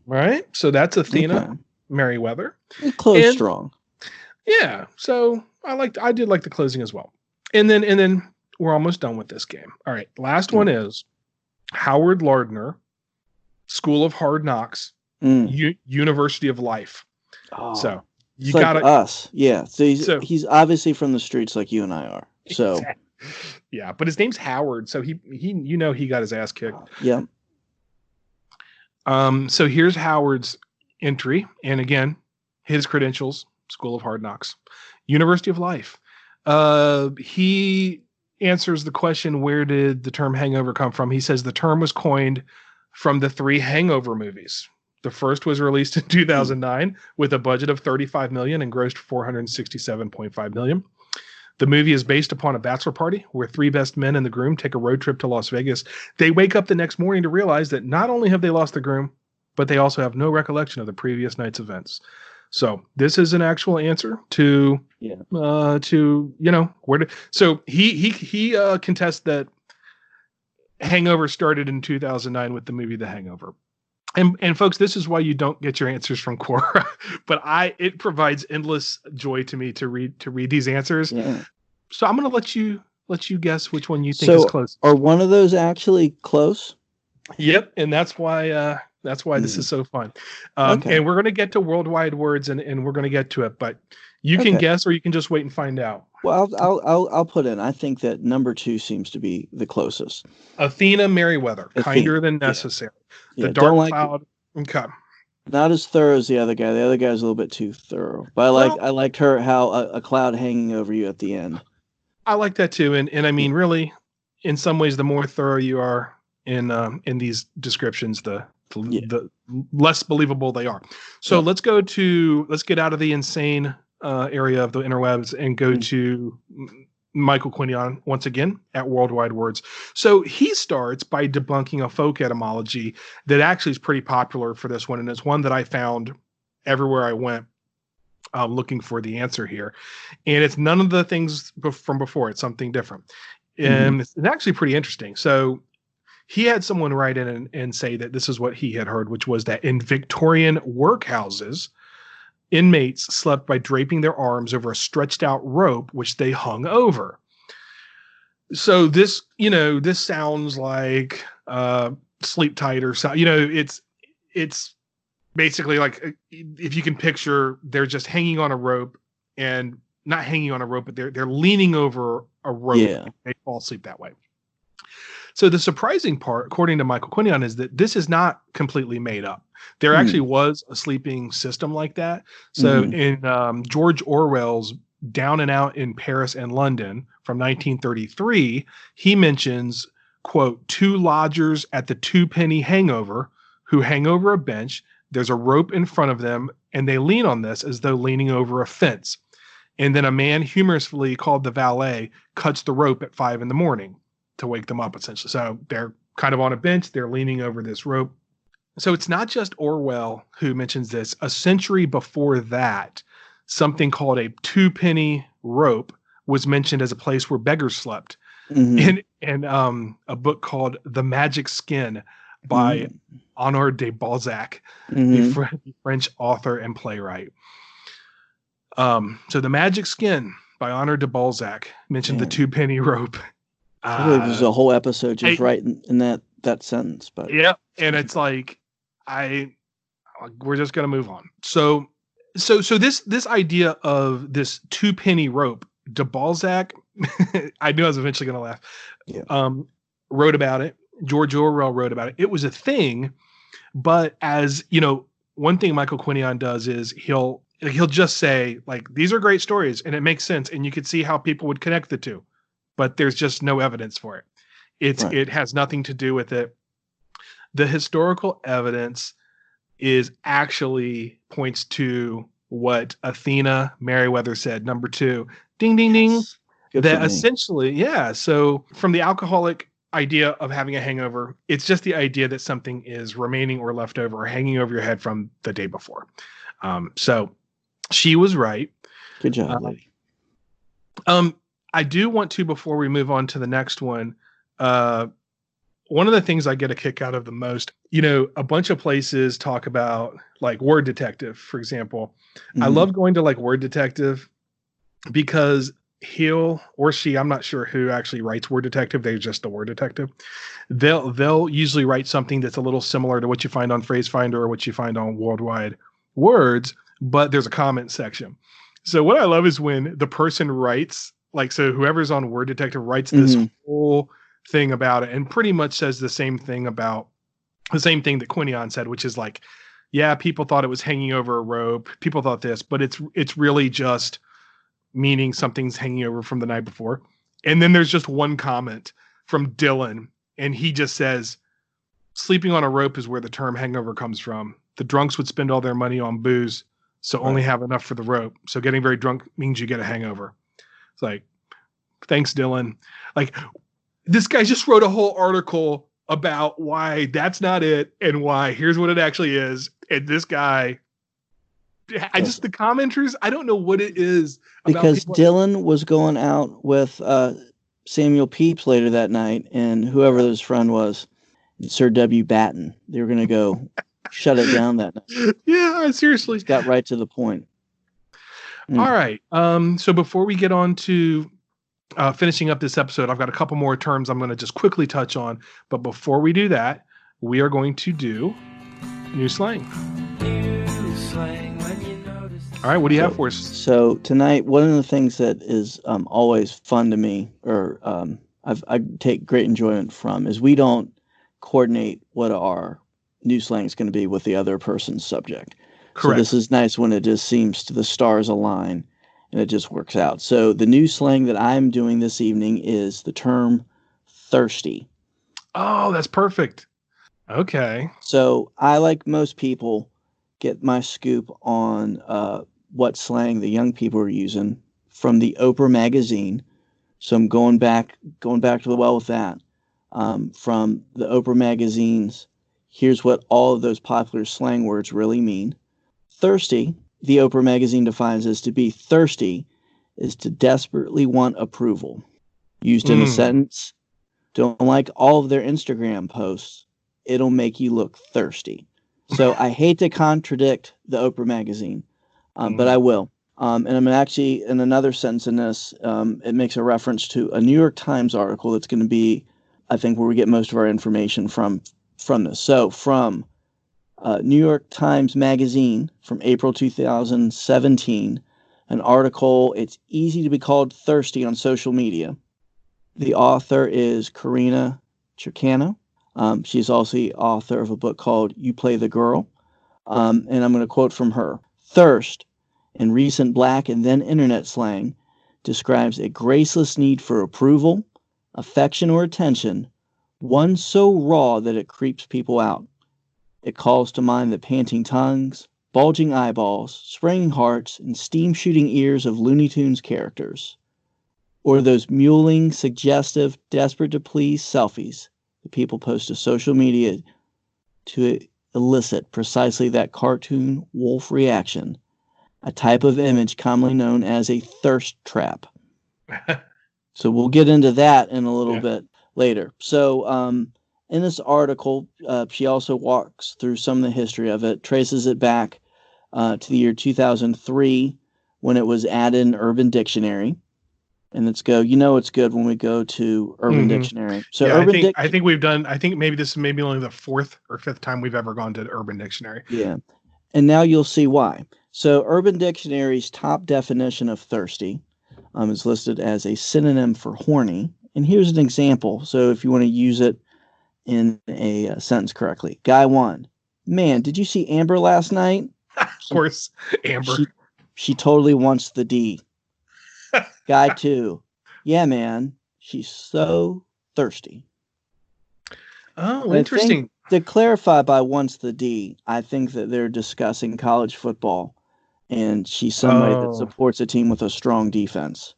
Speaker 3: Right? So that's Athena Merriweather.
Speaker 2: Close strong.
Speaker 3: Yeah. So I did like the closing as well. And then we're almost done with this game. All right. Last one is Howard Lardner, School of Hard Knocks, University of Life. Oh, so you got
Speaker 2: like us. Yeah. So he's obviously from the streets like you and I are. So
Speaker 3: yeah, but his name's Howard. So he he got his ass kicked.
Speaker 2: Yeah.
Speaker 3: So here's Howard's entry. And again, his credentials, School of Hard Knocks, University of Life. He answers the question, where did the term hangover come from? He says the term was coined from the 3 Hangover movies. The first was released in 2009 with a budget of $35 million and grossed $467.5 million. The movie is based upon a bachelor party where 3 best men and the groom take a road trip to Las Vegas. They wake up the next morning to realize that not only have they lost the groom, but they also have no recollection of the previous night's events. So this is an actual answer to where to. So he contests that Hangover started in 2009 with the movie The Hangover. And folks, this is why you don't get your answers from Quora, but it provides endless joy to me to read these answers. Yeah. So I'm going to let you guess which one you think is close.
Speaker 2: Are one of those actually close?
Speaker 3: Yep, and that's why this is so fun. And we're going to get to worldwide words and we're going to get to it, but You can
Speaker 2: Okay.
Speaker 3: guess, or you can just wait and find out.
Speaker 2: Well, I'll put in. I think that number 2 seems to be the closest.
Speaker 3: Athena Merriweather, kinder
Speaker 2: Athena.
Speaker 3: than
Speaker 2: Yeah.
Speaker 3: necessary. The
Speaker 2: Yeah. Don't
Speaker 3: dark
Speaker 2: like
Speaker 3: cloud. Okay.
Speaker 2: not as thorough as the other guy. The other guy's a little bit too thorough. But
Speaker 3: Well,
Speaker 2: I liked her how a cloud hanging over you at the end.
Speaker 3: I like that too, and I mean,
Speaker 2: Yeah.
Speaker 3: really, in some ways, the more thorough you are in these descriptions,
Speaker 2: Yeah.
Speaker 3: the less believable they are. So
Speaker 2: Yep.
Speaker 3: let's get out of the insane area of the interwebs and go to Michael Quinion once again at Worldwide Words. So he starts by debunking a folk etymology that actually is pretty popular for this one, and it's one that I found everywhere I went. Looking for the answer here, and it's none of the things from before. It's something different, and it's actually pretty interesting. So he had someone write in and say that this is what he had heard, which was that in Victorian workhouses, inmates slept by draping their arms over a stretched out rope, which they hung over. So this, this sounds like sleep tight or so. It's basically like if you can picture, they're just hanging on a rope, and not hanging on a rope, but they're leaning over a rope.
Speaker 2: Yeah.
Speaker 3: They fall asleep that way. So the surprising part, according to Michael Quinion, is that this is not completely made up. There actually was a sleeping system like that. So in George Orwell's Down and Out in Paris and London from 1933, he mentions, quote, 2 lodgers at the 2-penny hangover who hang over a bench. There's a rope in front of them, and they lean on this as though leaning over a fence. And then a man humorously called the valet cuts the rope at 5 a.m. to wake them up, essentially. So they're kind of on a bench. They're leaning over this rope. So it's not just Orwell who mentions this. A century before that, something called a 2-penny rope was mentioned as a place where beggars slept. In a book called The Magic Skin by Honor de Balzac, the French author and playwright. So The Magic Skin by Honor de Balzac mentioned the 2-penny rope.
Speaker 2: I feel like there's a whole episode just right in that sentence. But
Speaker 3: yeah, and it's like we're just gonna move on. So this idea of this 2-penny rope, de Balzac, I knew I was eventually gonna laugh.
Speaker 2: Yeah.
Speaker 3: Wrote about it. George Orwell wrote about it. It was a thing, but as one thing Michael Quinion does is he'll just say, like, these are great stories and it makes sense, and you could see how people would connect the two, but there's just no evidence for it. It has nothing to do with it. The historical evidence is actually points to what Athena Merriweather said. Number 2, ding, ding, ding. That essentially, yeah. So from the alcoholic idea of having a hangover, it's just the idea that something is remaining or left over or hanging over your head from the day before. So she was right.
Speaker 2: Good job, lady.
Speaker 3: I do want to, before we move on to the next one, one of the things I get a kick out of the most, a bunch of places talk about like Word Detective, for example. I love going to like Word Detective because he'll or she, I'm not sure who actually writes Word Detective. They're just the Word Detective. They'll usually write something that's a little similar to what you find on Phrase Finder or what you find on Worldwide Words, but there's a comment section. So what I love is when the person writes, like, so whoever's on Word Detective writes this whole thing about it and pretty much says the same thing that Quinion said, which is like, yeah, people thought it was hanging over a rope. People thought this, but it's really just meaning something's hanging over from the night before. And then there's just one comment from Dylan, and he just says, sleeping on a rope is where the term hangover comes from. The drunks would spend all their money on booze, so only have enough for the rope. So getting very drunk means you get a hangover. It's like, thanks, Dylan. Like, this guy just wrote a whole article about why that's not it and why here's what it actually is. And this guy, the commenters, I don't know what it is.
Speaker 2: Because Dylan was going out with Samuel Pepys later that night, and whoever his friend was, Sir W. Batten. They were going to go shut it down that night.
Speaker 3: Yeah, seriously.
Speaker 2: Got right to the point.
Speaker 3: All right. So before we get on to finishing up this episode, I've got a couple more terms I'm going to just quickly touch on. But before we do that, we are going to do new slang. All right, what do you have for us?
Speaker 2: So tonight, one of the things that is always fun to me, or I take great enjoyment from, is we don't coordinate what our new slang is going to be with the other person's subject. So
Speaker 3: Correct.
Speaker 2: this is nice when it just seems to the stars align and it just works out. So the new slang that I'm doing this evening is the term thirsty.
Speaker 3: Oh, that's perfect. Okay.
Speaker 2: So I, like most people, get my scoop on what slang the young people are using from the Oprah magazine. So I'm going back to the well with that. From the Oprah magazines, here's what all of those popular slang words really mean. Thirsty, the Oprah magazine defines as to be thirsty is to desperately want approval. Used in a sentence, don't like all of their Instagram posts, it'll make you look thirsty. So I hate to contradict the Oprah magazine, but I will. And I'm actually, in another sentence in this, it makes a reference to a New York Times article that's going to be, I think, where we get most of our information from this. So from New York Times Magazine from April 2017, an article, it's easy to be called thirsty on social media. The author is Karina Chircano. She's also the author of a book called You Play the Girl. And I'm going to quote from her. Thirst, in recent Black and then internet slang, describes a graceless need for approval, affection, or attention, one so raw that it creeps people out. It calls to mind the panting tongues, bulging eyeballs, spraying hearts, and steam-shooting ears of Looney Tunes characters. Or those mewling, suggestive, desperate to please selfies that people post to social media to elicit precisely that cartoon wolf reaction, a type of image commonly known as a thirst trap. So we'll get into that in a little bit later. So in this article, she also walks through some of the history of it, traces it back to the year 2003 when it was added in Urban Dictionary. And let's go. You know it's good when we go to Urban Dictionary. So
Speaker 3: yeah, I think we've done. I think maybe this is maybe only the fourth or fifth time we've ever gone to Urban Dictionary.
Speaker 2: Yeah, and now you'll see why. So Urban Dictionary's top definition of thirsty is listed as a synonym for horny. And here's an example. So if you want to use it in a sentence correctly, Guy 1, man, did you see Amber last night?
Speaker 3: Of course, Amber.
Speaker 2: She totally wants the D. Guy 2, yeah, man, she's so thirsty.
Speaker 3: Oh, interesting.
Speaker 2: To clarify by wants the D, I think that they're discussing college football, and she's somebody that supports a team with a strong defense.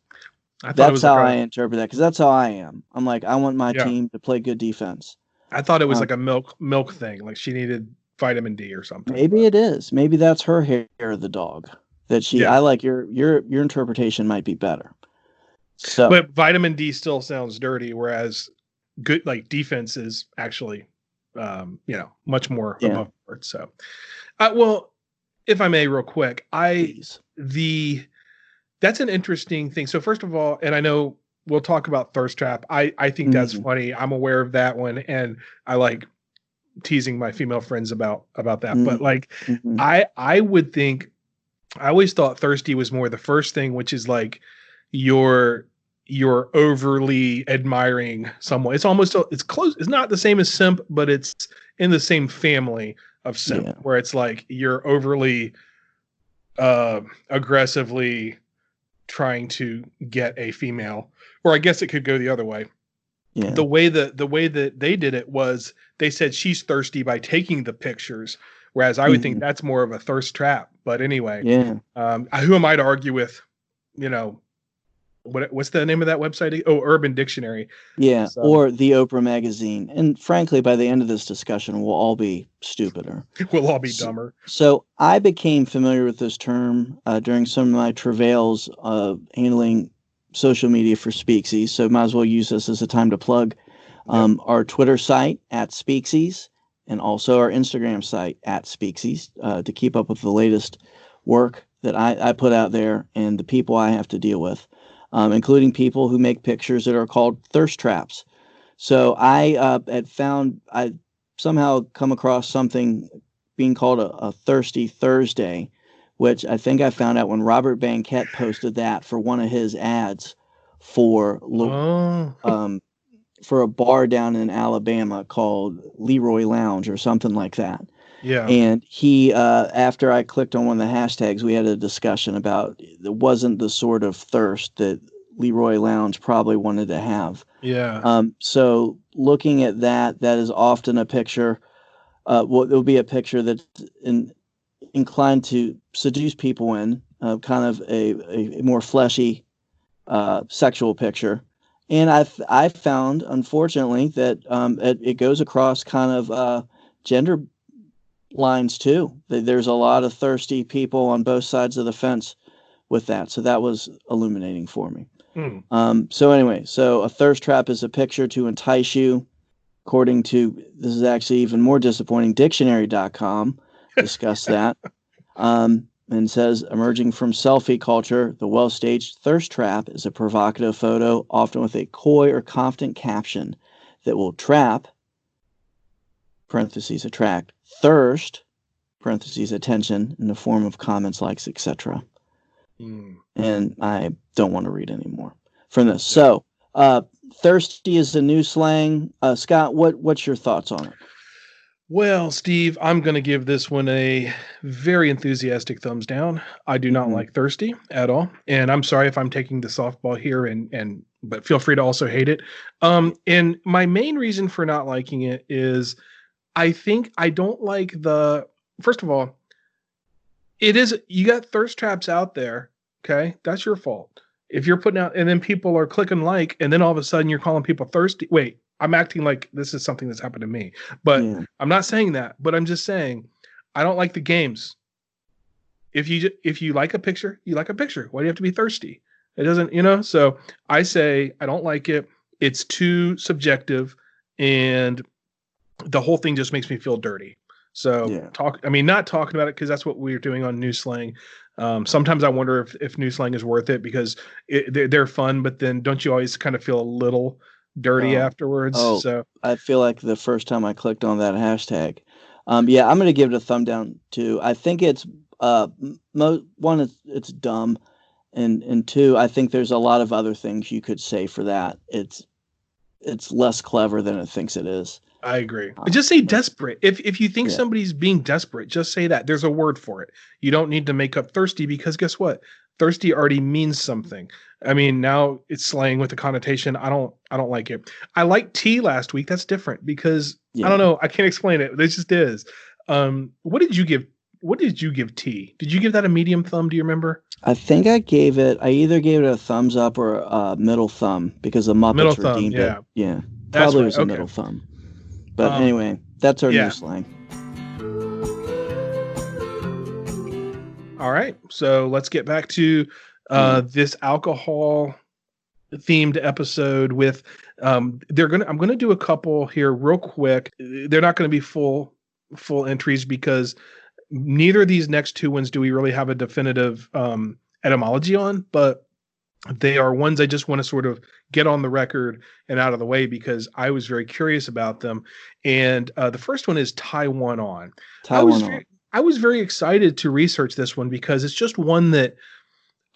Speaker 2: That's how I interpret that, because that's how I am. I'm like, I want my team to play good defense.
Speaker 3: I thought it was like a milk thing, like she needed vitamin D or something.
Speaker 2: Maybe it is. Maybe that's her hair of the dog. That she, I like your interpretation might be better. So,
Speaker 3: but vitamin D still sounds dirty, whereas good like defense is actually, much more above board. So, well, if I may, real quick, that's an interesting thing. So first of all, and I know we'll talk about thirst trap. I think that's funny. I'm aware of that one, and I like teasing my female friends about that. But like, I would think. I always thought thirsty was more the first thing, which is like you're overly admiring someone. It's close. It's not the same as simp, but it's in the same family of simp, where it's like you're overly aggressively trying to get a female, or I guess it could go the other way. Yeah. The way that they did it was they said she's thirsty by taking the pictures. Whereas I would think that's more of a thirst trap. But anyway, who am I to argue with? What's the name of that website? Oh, Urban Dictionary.
Speaker 2: Yeah, or the Oprah magazine. And frankly, by the end of this discussion, we'll all be stupider.
Speaker 3: We'll all be dumber.
Speaker 2: So I became familiar with this term during some of my travails of handling social media for Speakcies. So might as well use this as a time to plug our Twitter site at Speakcies. And also our Instagram site at Speakcies to keep up with the latest work that I put out there and the people I have to deal with, including people who make pictures that are called thirst traps. So I somehow come across something being called a Thirsty Thursday, which I think I found out when Robert Banquet posted that for one of his ads for
Speaker 3: Oh,
Speaker 2: um, for a bar down in Alabama called Leroy Lounge or something like that.
Speaker 3: yeah.
Speaker 2: And he, after I clicked on one of the hashtags, we had a discussion about it wasn't the sort of thirst that Leroy Lounge probably wanted to have.
Speaker 3: Yeah.
Speaker 2: So looking at that, that is often a picture. Well, it'll be a picture that's inclined to seduce people in kind of a more fleshy sexual picture. And I found, unfortunately, that it goes across kind of gender lines too. There's a lot of thirsty people on both sides of the fence with that. So that was illuminating for me. So anyway, so a thirst trap is a picture to entice you. According to, this is actually even more disappointing, dictionary.com discussed that. And says, emerging from selfie culture, the well-staged thirst trap is a provocative photo, often with a coy or confident caption that will trap, parentheses, attract, thirst, parentheses, attention, in the form of comments, likes, etc. And I don't want to read anymore from this. So, thirsty is the new slang. Scott, what's your thoughts on it?
Speaker 3: Well, Steve, I'm going to give this one a very enthusiastic thumbs down. I do not like thirsty at all, and I'm sorry if I'm taking the softball here, but feel free to also hate it. And my main reason for not liking it is I think I don't like first of all, you got thirst traps out there. Okay. That's your fault. If you're putting out, and then people are clicking like, and then all of a sudden you're calling people thirsty. Wait, I'm acting like this is something that's happened to me, but I'm not saying that, but I'm just saying, I don't like the games. If you like a picture, you like a picture. Why do you have to be thirsty? It doesn't, so I say, I don't like it. It's too subjective, and the whole thing just makes me feel dirty. So not talking about it, because that's what we're doing on New Slang. Sometimes I wonder if New Slang is worth it, because they're fun, but then don't you always kind of feel a little dirty afterwards? So
Speaker 2: I feel like the first time I clicked on that hashtag. I'm going to give it a thumb down too. I think it's one, it's dumb, and two, I think there's a lot of other things you could say for that. It's less clever than it thinks it is.
Speaker 3: I agree. Just say desperate. If you think somebody's being desperate, just say that. There's a word for it. You don't need to make up thirsty, because guess what? Thirsty already means something. I mean, now it's slang with a connotation. I don't like it. I liked tea last week. That's different, because I don't know. I can't explain it. It just is. What did you give tea? Did you give that a medium thumb? Do you remember?
Speaker 2: I think I either gave it a thumbs up or a middle thumb, because the Muppets redeemed it. Yeah. Probably was a middle thumb. But anyway, that's our new slang.
Speaker 3: All right. So let's get back to this alcohol themed episode with I'm going to do a couple here real quick. They're not going to be full entries, because neither of these next two ones do we really have a definitive etymology on, but they are ones I just want to sort of get on the record and out of the way, because I was very curious about them. And the first one is Taiwan on. I was very excited to research this one, because it's just one that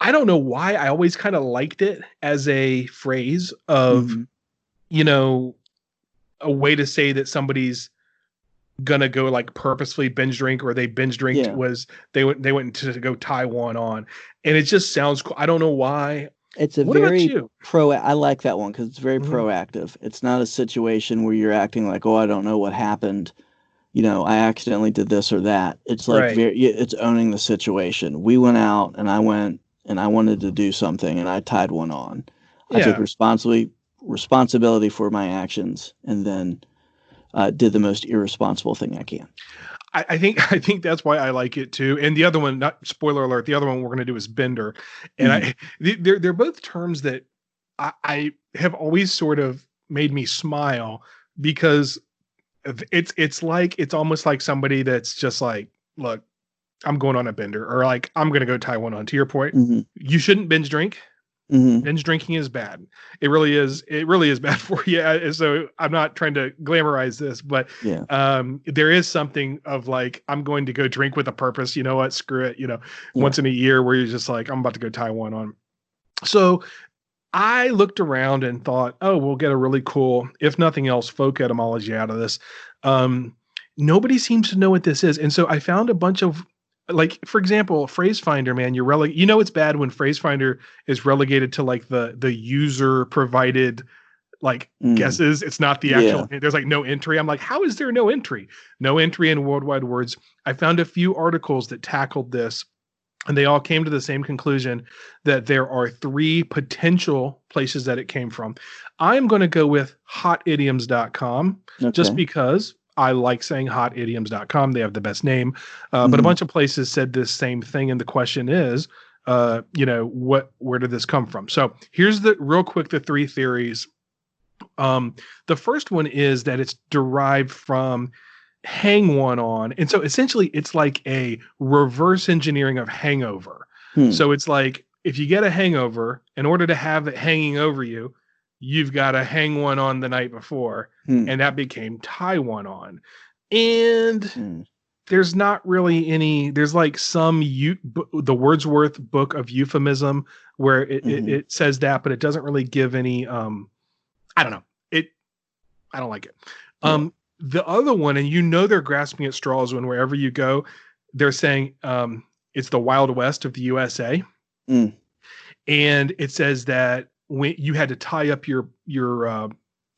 Speaker 3: I don't know why I always kind of liked it as a phrase of, a way to say that somebody's gonna go like purposefully binge drink, or they binge drink was they went to go Taiwan on, and it just sounds cool. I don't know why.
Speaker 2: It's a very I like that one, because it's very proactive. It's not a situation where you're acting like, oh, I don't know what happened. I accidentally did this or that. It's like it's owning the situation. We went out, and I went and I wanted to do something, and I tied one on. I took responsibility for my actions, and then did the most irresponsible thing I can.
Speaker 3: I think that's why I like it too. And the other one, not spoiler alert, the other one we're going to do is bender. And they're both terms that I have always sort of made me smile, because it's almost like somebody that's just like, look, I'm going on a bender, or like, I'm going to go tie one on. To your point, you shouldn't binge drink. Binge drinking is bad. It really is. It really is bad for you. So I'm not trying to glamorize this, but there is something of like, I'm going to go drink with a purpose. You know what? Screw it. Once in a year where you're just like, I'm about to go tie one on. So I looked around and thought, oh, we'll get a really cool, if nothing else, folk etymology out of this. Nobody seems to know what this is. And so I found a bunch of, like, for example, Phrase Finder, man, it's bad when Phrase Finder is relegated to like the user provided like guesses. It's not the actual, there's like no entry. I'm like, how is there no entry? No entry in Worldwide Words. I found a few articles that tackled this, and they all came to the same conclusion that there are 3 potential places that it came from. I'm going to go with hotidioms.com just because I like saying hotidioms.com. They have the best name. But a bunch of places said this same thing. And the question is, where did this come from? So here's the 3 theories. The first one is that it's derived from hang one on. And so essentially it's like a reverse engineering of hangover. So it's like, if you get a hangover, in order to have it hanging over you, you've got to hang one on the night before. And that became tie one on. And there's not really any, there's like the Wordsworth book of euphemism where it says that, but it doesn't really give any, I don't know. I don't like it. The other one, and they're grasping at straws when wherever you go, they're saying it's the Wild West of the USA. And it says that when you had to tie up your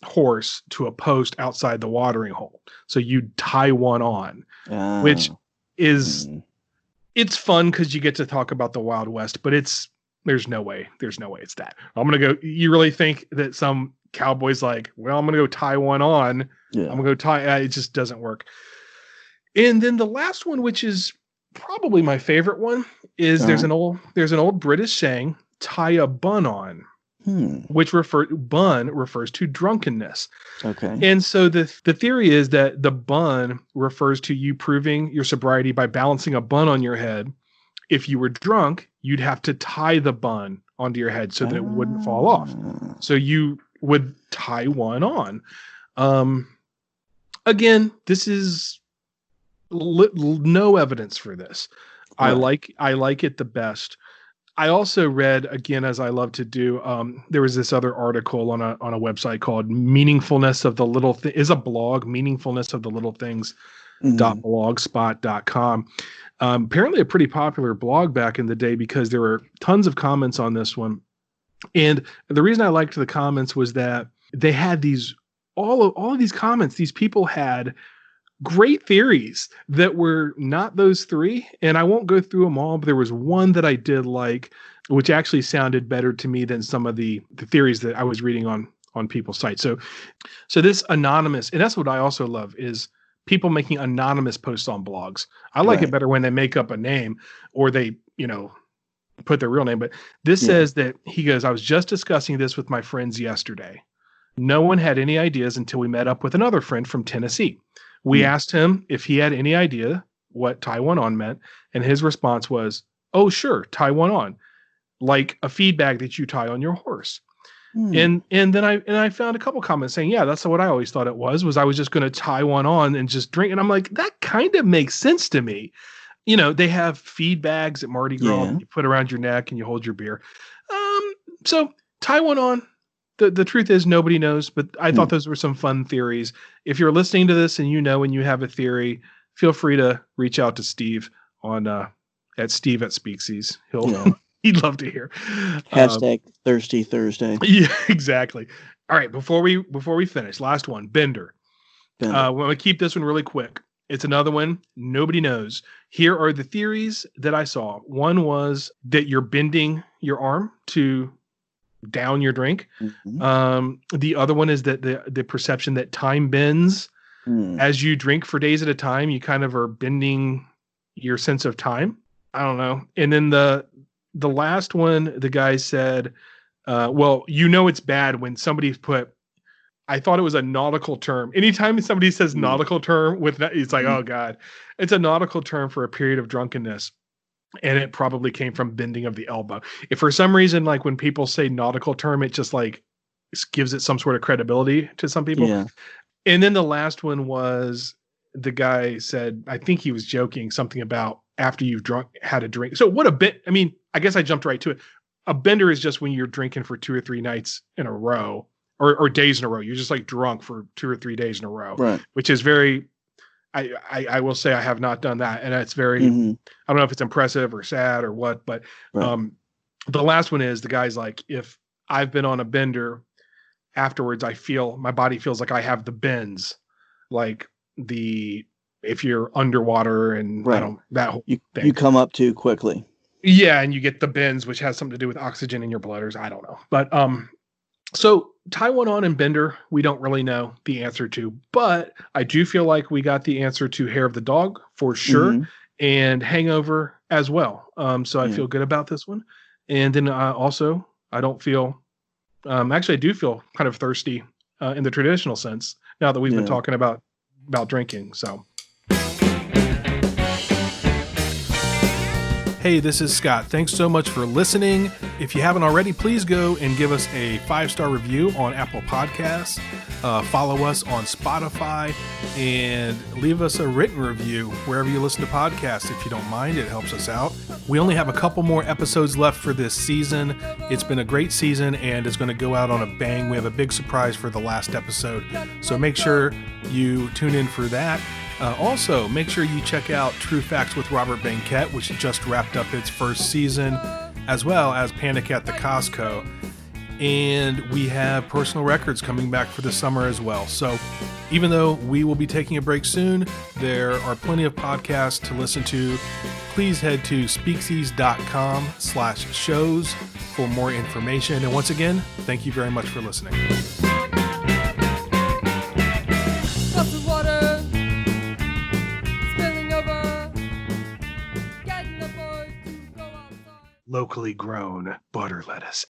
Speaker 3: horse to a post outside the watering hole, so you'd tie one on, which is it's fun because you get to talk about the Wild West, but there's no way it's that. I'm gonna go. You really think that some cowboy's like, well, I'm gonna go tie one on. I'm gonna go tie. It just doesn't work. And then the last one, which is probably my favorite one, is there's an old British saying, tie a bun on, which bun refers to drunkenness. Okay. And so the theory is that the bun refers to you proving your sobriety by balancing a bun on your head. If you were drunk, you'd have to tie the bun onto your head so that it wouldn't fall off. So you would tie one on. Again, this is no evidence for this. Right. I like it the best. I also read, again, as I love to do, there was this other article on a website called Meaningfulness of the Little is a blog, Meaningfulness of the Little Things .blogspot.com. Apparently a pretty popular blog back in the day because there were tons of comments on this one. And the reason I liked the comments was that they had all of these comments, these people had great theories that were not those 3. And I won't go through them all, but there was one that I did like, which actually sounded better to me than some of the theories that I was reading on people's sites. So this anonymous, and that's what I also love, is people making anonymous posts on blogs. I like it better when they make up a name or they, put their real name. But this says that he goes, I was just discussing this with my friends yesterday. No one had any ideas until we met up with another friend from Tennessee. We asked him if he had any idea what tie one on meant, and his response was, oh, sure, tie one on, like a feed bag that you tie on your horse. And then I found a couple comments saying, yeah, that's what I always thought it was I was just going to tie one on and just drink. And I'm like, that kind of makes sense to me. They have feed bags at Mardi Gras you put around your neck and you hold your beer. So tie one on. The truth is nobody knows, but I thought those were some fun theories. If you're listening to this and you have a theory, feel free to reach out to Steve at Steve at Speakcies. He'd love to hear.
Speaker 2: Hashtag Thirsty Thursday.
Speaker 3: Yeah, exactly. All right. Before we finish, last one, Bender. We're going to keep this one really quick. It's another one nobody knows. Here are the theories that I saw. One was that you're bending your arm to down your drink. The other one is that the perception that time bends as you drink for days at a time. You kind of are bending your sense of time. I don't know. And then the last one, the guy said, it's bad when somebody's I thought it was a nautical term. Anytime somebody says nautical term with that, it's like, oh God, it's a nautical term for a period of drunkenness. and it probably came from bending of the elbow. If for some reason, like when people say nautical term, it just like gives it some sort of credibility to some people.
Speaker 2: Yeah.
Speaker 3: And then the last one was the guy said, I think he was joking something about after you've had a drink. So what a bit, I mean, I guess I jumped right to it. A bender is just when you're drinking for 2 or 3 nights in a row or days in a row. You're just like drunk for 2 or 3 days in a row,
Speaker 2: Right.
Speaker 3: which is very, I will say I have not done that. And it's very,
Speaker 2: Mm-hmm.
Speaker 3: I don't know if it's impressive or sad or what, but
Speaker 2: Right.
Speaker 3: the last one is the guy's like, if I've been on a bender afterwards, I feel my body feels like I have the bends, like if you're underwater and
Speaker 2: Right.
Speaker 3: I don't, that whole
Speaker 2: You
Speaker 3: thing.
Speaker 2: you come up too quickly.
Speaker 3: Yeah, and you get the bends, which has something to do with oxygen in your blood, or I don't know. But so tie one on and bender, we don't really know the answer to, but I do feel like we got the answer to hair of the dog for sure,
Speaker 2: Mm-hmm.
Speaker 3: and hangover as well. So I
Speaker 2: Yeah.
Speaker 3: feel good about this one. And then also I don't feel actually I do feel kind of thirsty in the traditional sense now that we've been
Speaker 2: Yeah.
Speaker 3: talking about drinking. So hey, this is Scott. Thanks so much for listening. If you haven't already, please go and give us a 5-star review on Apple Podcasts. Follow us on Spotify and leave us a written review wherever you listen to podcasts. If you don't mind, it helps us out. We only have a couple more episodes left for this season. It's been a great season and it's going to go out on a bang. We have a big surprise for the last episode. So make sure you tune in for that. Also, make sure you check out True Facts with Robert Banquette, which just wrapped up its first season, as well as Panic at the Costco. And we have Personal Records coming back for the summer as well. So even though we will be taking a break soon, there are plenty of podcasts to listen to. Please head to speakcies.com/shows for more information. And once again, thank you very much for listening. Locally grown butter lettuce.